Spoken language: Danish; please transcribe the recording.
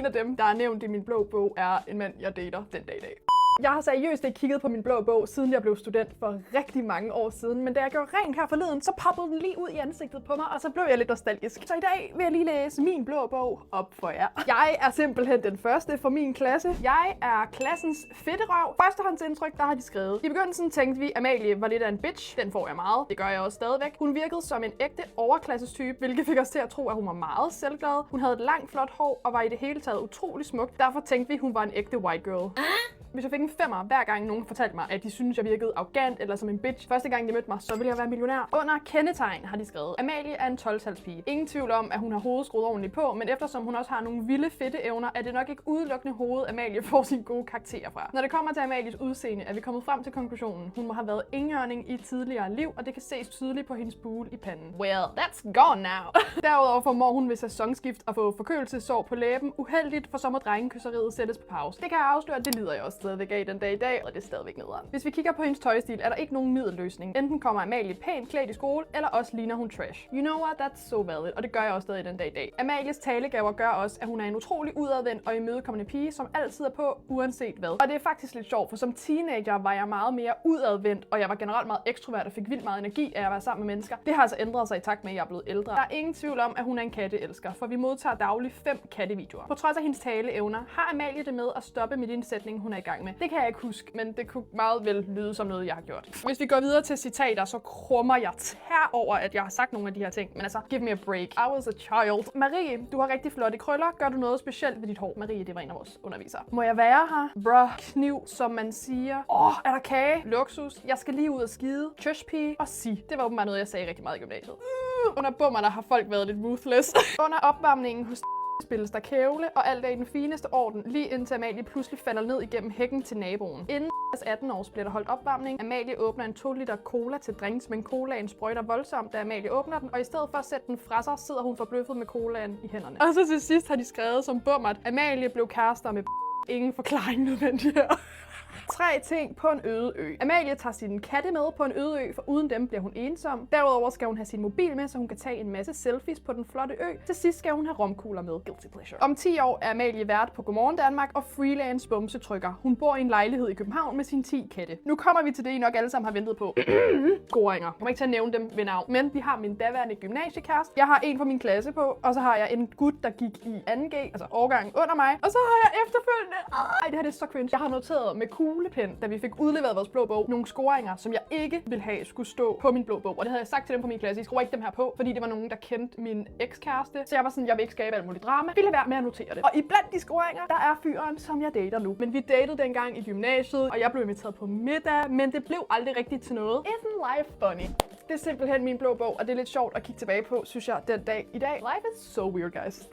En af dem, der er nævnt i min blå bog, er en mand, jeg dater den dag i dag. Jeg har seriøst ikke kigget på min blå bog, siden jeg blev student for rigtig mange år siden, men da jeg gjorde rent her forleden, så poppede den lige ud i ansigtet på mig, og så blev jeg lidt nostalgisk. Så i dag vil jeg lige læse min blå bog op for jer. Jeg er simpelthen den første for min klasse. Jeg er klassens fedterøv. Førstehåndsindtryk, der har de skrevet. I begyndelsen tænkte vi, at Amalie var lidt af en bitch. Den får jeg meget. Det gør jeg også stadigvæk. Hun virkede som en ægte overklassestype, hvilket fik os til at tro, at hun var meget selvglad. Hun havde et langt, flot hår og var i det hele taget utrolig smuk. Derfor tænkte vi, hun var en ægte white girl. Hvis jeg fik en 5'er, hver gang nogen fortalte mig, at de synes jeg virkede arrogant eller som en bitch, første gang de mødte mig, så ville jeg være millionær. Under kendetegn har de skrevet, Amalie er en 12-talspige. Ingen tvivl om, at hun har hovedet skruet ordentligt på, men eftersom hun også har nogle vilde fedte evner, er det nok ikke udelukkende hovedet, Amalie får sine gode karakterer fra. Når det kommer til Amalies udseende, er vi kommet frem til konklusionen. Hun må have været enhjørning i et tidligere liv, og det kan ses tydeligt på hendes bule i panden. Well, that's gone now. Derudover formår hun ved sæsonskift at få forkølelsessår på læben. Uheldigt, for så må drengekysseriet sættes på pause. Det kan jeg afsløre, at det lider jeg også stadigvæk af den dag i dag, og det er stadigvæk nederen. Hvis vi kigger på hendes tøjstil, er der ikke nogen middelløsning. Enten kommer Amalie pænt klædt i skole, eller også ligner hun trash. You know what? That's so valid, og det gør jeg også stadig den dag i dag. Amalies talegaver gør også, at hun er en utrolig udadvendt og imødekommende pige, som altid er på, uanset hvad. Og det er faktisk lidt sjovt, for som teenager var jeg meget mere udadvendt, og jeg var generelt meget ekstrovert og fik vildt meget energi af at være sammen med mennesker. Det har altså ændret sig i takt med, at jeg er blevet ældre. Der er ingen tvivl om, at hun er en katteelsker, for vi modtager dagligt 5 kattevideoer. På trods af hendes taleevner, har Amalie det med at stoppe med den sætning, hun er i gang med. Det kan jeg ikke huske, men det kunne meget vel lyde som noget, jeg har gjort. Hvis vi går videre til citater, så krummer jeg tær over, at jeg har sagt nogle af de her ting. Men altså, give me a break. I was a child. Marie, du har rigtig flotte krøller. Gør du noget specielt ved dit hår? Marie, det var en af vores undervisere. Må jeg være her? Bruh. Kniv, som man siger. Er der kage? Luksus. Jeg skal lige ud og skide. Tjøshpige. Og sig. Det var åbenbart noget, jeg sagde rigtig meget i gymnasiet. Under bummerne har folk været lidt ruthless. Under opvarmningen hos spilles der kævle, og alt er i den fineste orden, lige indtil Amalie pludselig falder ned igennem hækken til naboen. Inden 18 års bliver der holdt opvarmning. Amalie åbner en 2 liter cola til drinks, men colaen sprøjter voldsomt, da Amalie åbner den, og i stedet for at sætte den fra sig, sidder hun forbløffet med colaen i hænderne. Og så til sidst har de skrevet som bummert, Amalie blev kærester med ingen forklaring nødvendig her. 3 ting på en øde ø. Amalie tager sine katte med på en øde ø, for uden dem bliver hun ensom. Derudover skal hun have sin mobil med, så hun kan tage en masse selfies på den flotte ø. Til sidst skal hun have romkugler med. Guilty pleasure. Om 10 år er Amalie vært på Godmorgen Danmark og freelance bumsetrykker. Hun bor i en lejlighed i København med sine 10 katte. Nu kommer vi til det, I nok alle sammen har ventet på. Scoringer. Jeg må ikke til at nævne dem ved navn. Men vi har min daværende gymnasiekæreste. Jeg har en fra min klasse på, og så har jeg en gut, der gik i 2G, altså årgang under mig. Og så har jeg efterfølgende... det her det er så cringe. Jeg har noteret med kuglepen, da vi fik udleveret vores blå bog, nogle scoringer, som jeg ikke ville have skulle stå på min blå bog. Og det havde jeg sagt til dem på min klasse. I skruer ikke dem her på, fordi det var nogen, der kendte min ekskæreste. Så jeg var sådan, jeg vil ikke skabe alt muligt drama. Vi lader være med at notere det. Og iblandt de scoringer, der er fyren, som jeg dater nu. Men vi datede dengang i gymnasiet, og jeg blev inviteret på middag, men det blev aldrig rigtigt til noget. Isn't life funny? Det er simpelthen min blå bog, og det er lidt sjovt at kigge tilbage på, synes jeg, den dag i dag. Life is so weird, guys.